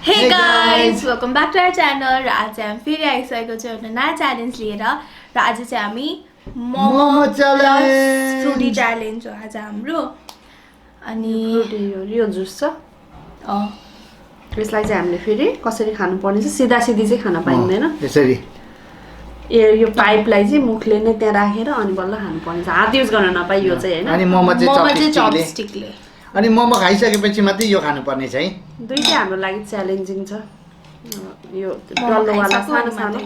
Hey guys, welcome back to our channel. आज हामी फेरि आइसकेको छौँ एउटा नयाँ च्यालेन्ज लिएर र आज चाहिँ हामी मोमो च्यालेन्ज फ्रुटी च्यालेन्ज हो आज हाम्रो अनि यो जुस छ यसलाई चाहिँ हामीले फेरि कसरी खानु पर्ने छ सिधा सिधी चाहिँ खान पाइँदैन यसरी यो पाइपलाई चाहिँ मुखले नै त्यहाँ राखेर अनि बल्ल खानु पर्ने छ हात युज गर्न नपाइयो चाहिँ हैन अनि मोमो चाहिँ चपस्टिकले अनि मोमो खाइसकेपछि मात्रै यो खानु पर्ने छ है दुईटै हाम्रो लागि च्यालेन्जिङ छ यो डल्लोवाला सानो सानो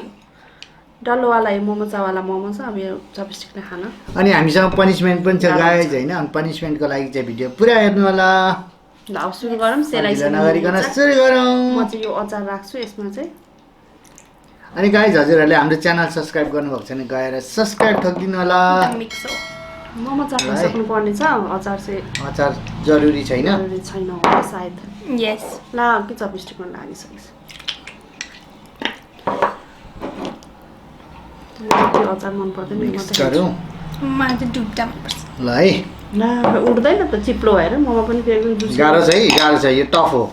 डल्लोवाला यो मोमो चावाला मोमो छ अब यो चपस्टिकले खान अनि हामीसँग पनिशमेन्ट पनि छ गाइज हैन अनि पनिशमेन्टको लागि चाहिँ भिडियो पुरा हेर्नु होला ल अब सुरु गरौँ सेलाइसन नगरिकन सुरु गरौँ म चाहिँ यो अचार राख्छु यसमा चाहिँ अनि गाइज हजुरहरूले हाम्रो च्यानल सब्स्क्राइब गर्नुभएको छ भने गएर सब्स्क्राइब ठोकिदिनु होला मोमो चाख्न सक्नु पर्ने छ अचार चाहिँ अचार जरुरी छैन जरुरी छैन होला सायद यस ल के चपस्टिकमा लागिसक्यो त्यो अचार मन पर्दैन मिक्स गरौँ मलाई चाहिँ डुब्दा मनपर्छ ल है ल उड्दैन त चिप्लो भएर मोमो पनि फेरि जुस गाह्रो छ यो टफ हो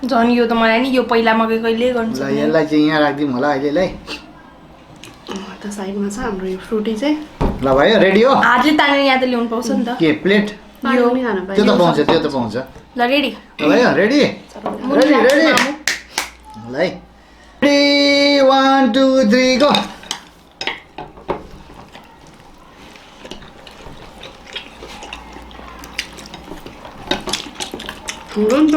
झन् यो त मलाई नि यो पहिला मकै कहिले गर्नु ल यसलाई चाहिँ यहाँ राख्दिउँ होला अहिलेलाई त साइडमा छ हाम्रो यो फ्रुटी चाहिँ ल भयो रेडी हो हातले तानेर यहाँ त ल्याउनु पाउँछ नि त के प्लेट यो पनि खान त्यो त पाउँछ ल रेडी ल भयो रेडी रेडी रेडी ल है 3 1 2 3 गो हुन्छ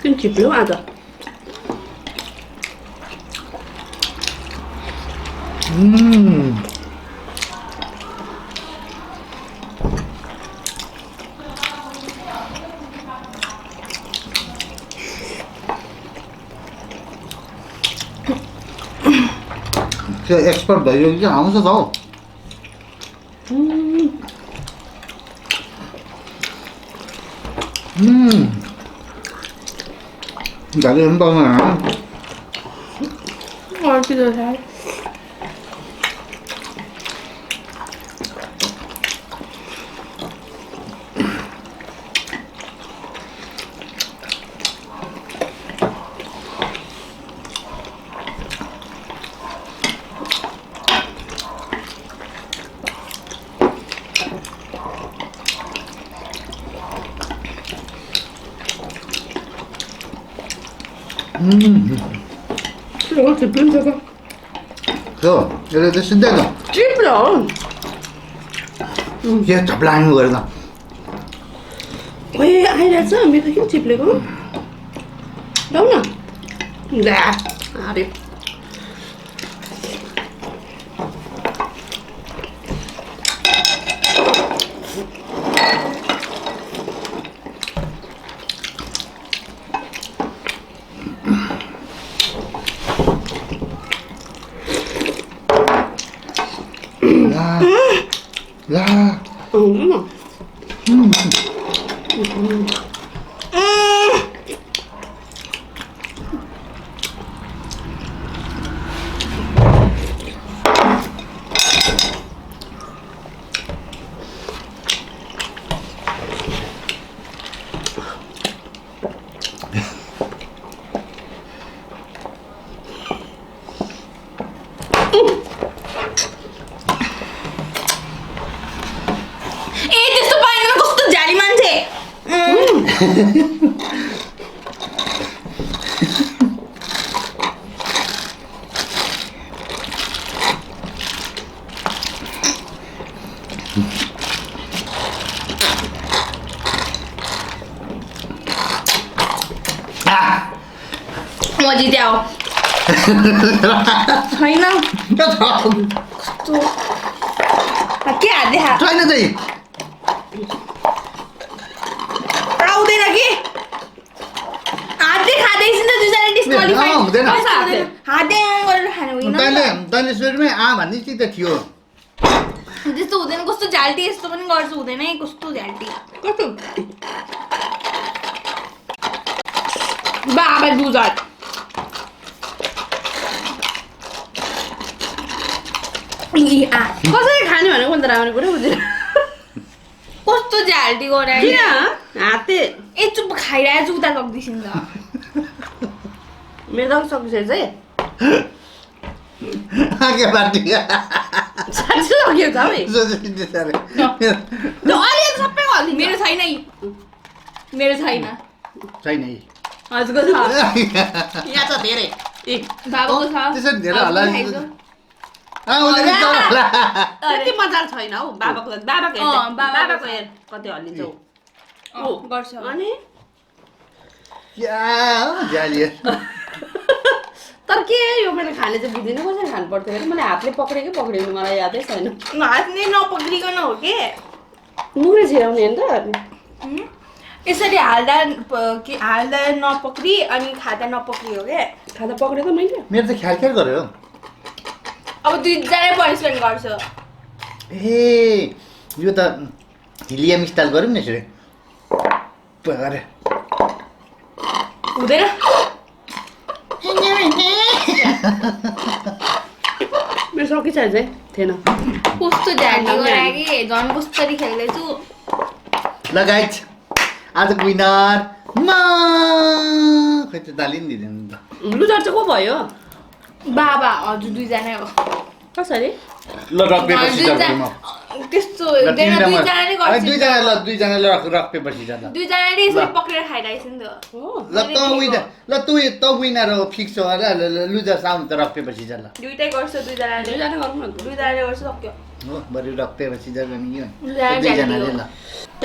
किन चिप्लो आज त्यो एक्सपर्ट भयो कि आउँछ त हौ गाली पनि पाउँदैन अर्को छ चिप्लो छ हो यसले त सिधै त चिप्लो के थप्लाङ गरेर ओए आइरहेछ मेरो किन चिप्लेको जाऊ न ला अरे ला म जित्या हो छैन के हात देखा छैन चाहिँ आउँदैन कि हातले खाँदैछ नि त दुईजना डिस्क्वालिफाई हुँदैन हातले गरेर खानु होइन तैँले सुरुमै भन्ने कि त थियो त्यस्तो हुँदैन कस्तो झ्याल्टी यस्तो पनि गर्छु हुँदैन है कस्तो झ्याल्टी कस्तो बाबा दुधर कसरी खाने भनेको नि त राम्रो कुरा बुझेर कस्तो झ्याल्टी गरे किन हाते ए चुप खाइरहेको छु उता लग्दैछन् त मेरो त सकिसकेछ है आगे बाटी साँच्चै सकिएको छ है अलि सबै हाल्दिनु मेरो छैन मेरो छैन छैन है हजुरको छ यहाँ छ धेरै बाबाको छ त्यसरी धेरै होला त्यति मजाले छैन हौ बाबाको बाबाको हेर कति हल्लिन्छौ गर्छ अनि जालिए तर के यो मैले खाने चाहिँ बुझिनँ कसरी खानु पर्थ्यो अरे मैले हातले पक्रेको मलाई यादै छैन हातले नपक्रिकन हो के मुखले छिराउने नि त यसरी हाल्दा नपक्री अनि खाँदा नपक्री हो के खाँदा पक्रेको मैले मेरो त ख्याल गर्यो अब दुईजना पनिसमेन्ट गर्छ ए यो त हिलियम स्टाइल गरौँ न यसरी अरे हुँदैन मेरो सकिसकेको चाहिँ थिएन कस्तो ध्यान गराएँ कि झन् कस्तरी खेल्दैछु लगाइछ आजको विनर खै त दाली नि दिँदैन त लुजर चाहिँ को भयो बाबा हजुर दुईजना हो कसरी ल रक पेपर सिजर गरौँ त्यस्तो हुँदैन दुईजनाले गर्छ दुईजनाले रक पेपर सिजर ल दुईजनाले यसरी पक्रेर खाइरहेछ नि त ल त विनर हो फिक्स हो ल लुजर साउन्ड त रक पेपर सिजर ल दुईटै गर्छ दुईजनाले गरौँ न दुईजनाले गर्छ सक्यो हो बरु रक पेपर सिजर गर्ने के दुईजनाले दुईजनाले ल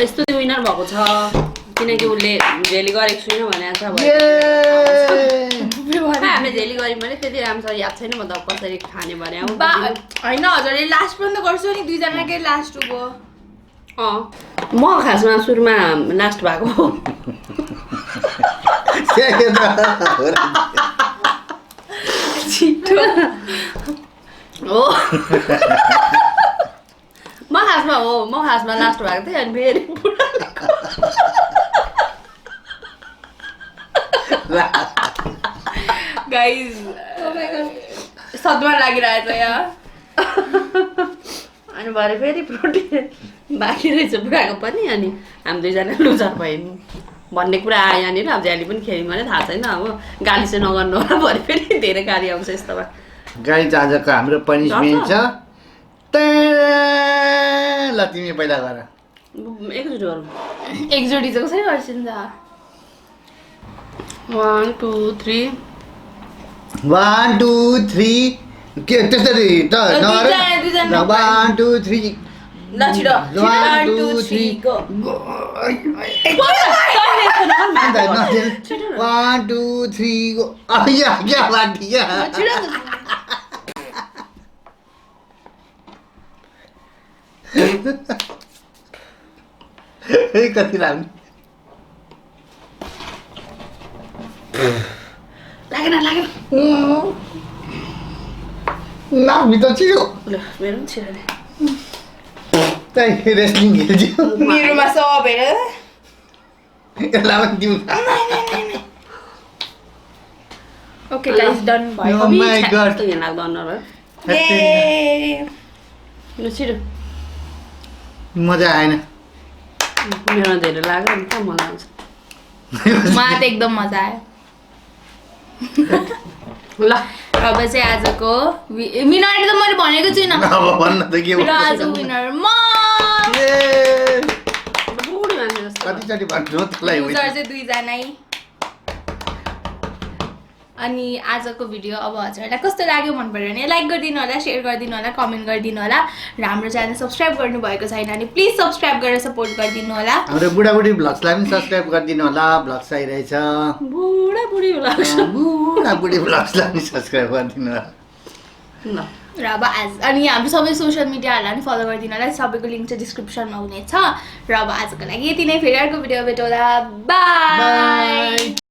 यस्तो विनर भएको छ किनकि उसले झेली गरेको छुइनँ भनेको छ हामीले झेली गऱ्यौँ भने त्यति राम्रोसँग याद छैन म त कसरी खाने भने होइन हजुरले लास्ट पनि त गर्छु नि दुईजनाकै लास्ट हो म खासमा सुरुमा लास्ट भएको छिटो हो म खासमा लास्ट भएको थिएँ अनि फेरि गाइज सदमा लागिरहेछ यहाँ अनि भरे फेरि प्रोटिन बाँकी रहेछ बुढाको पनि अनि हामी दुईजना लुजर भयौँ भन्ने कुरा आयो यहाँनिर अब झ्याली पनि खेल्यौँ भने थाहा छैन अब गाली चाहिँ नगर्नु होला भरे फेरि धेरै गाली आउँछ यस्तोमा गाइज आजको हाम्रो पनिसमेन्ट छ ल तिमी पहिला गर एकचोटि गरौँ एकचोटि चाहिँ कसरी गर्छु नि त 1 2 3 1 2 3 के त्यसरी त नगर 1 2 3 ल छिटो 1 2 3 गो 1 2 3 गो आया क्या बाटी क्या कति लाग्ने लागेन लाग्ने त छिटो ल मेरो पनि छिराले त्यही रेस्लिङ खेल्छु मेरोमा सब हेर यसलाई पनि दिउँ ओके गाइस डन भयो Oh my god. कस्तो घिन लाग्दो अनुहार ए ल छिटो मजा आएन मेरो धेरै लाग्यो नि कहाँ मजा आउँछ मलाई त एकदम मजा आयो ल अब चाहिँ आजको विनर त मैले भनेको छुइनँ अब भन्न त के र आज विनर म बुढी मान्छे जस्तो कतिचोटि भन्नु तँलाई युजर चाहिँ दुईजनै अनि आजको भिडियो अब हजुरहरूलाई कस्तो लाग्यो मन पर्यो भने लाइक गरिदिनु होला सेयर गरिदिनु होला कमेन्ट गरिदिनु होला र हाम्रो च्यानल सब्सक्राइब गर्नुभएको छैन भने प्लिज सब्सक्राइब गरेर सपोर्ट गरिदिनु होला हाम्रो बुढाबुढी भ्लग्सलाई पनि सब्सक्राइब गरिदिनु होला भ्लग्स आइरहेछ बुढी लाग्छ बुढाबुढी भ्लग्सलाई पनि सब्सक्राइब गरिदिनु होला ल र अब आज अनि हाम्रो सबै सोसियल मिडियाहरूलाई पनि फलो गरिदिनु होला सबैको लिङ्क चाहिँ डिस्क्रिप्सनमा हुनेछ र अब आजको लागि यति नै फेरि अर्को भिडियो भेटौँला बाई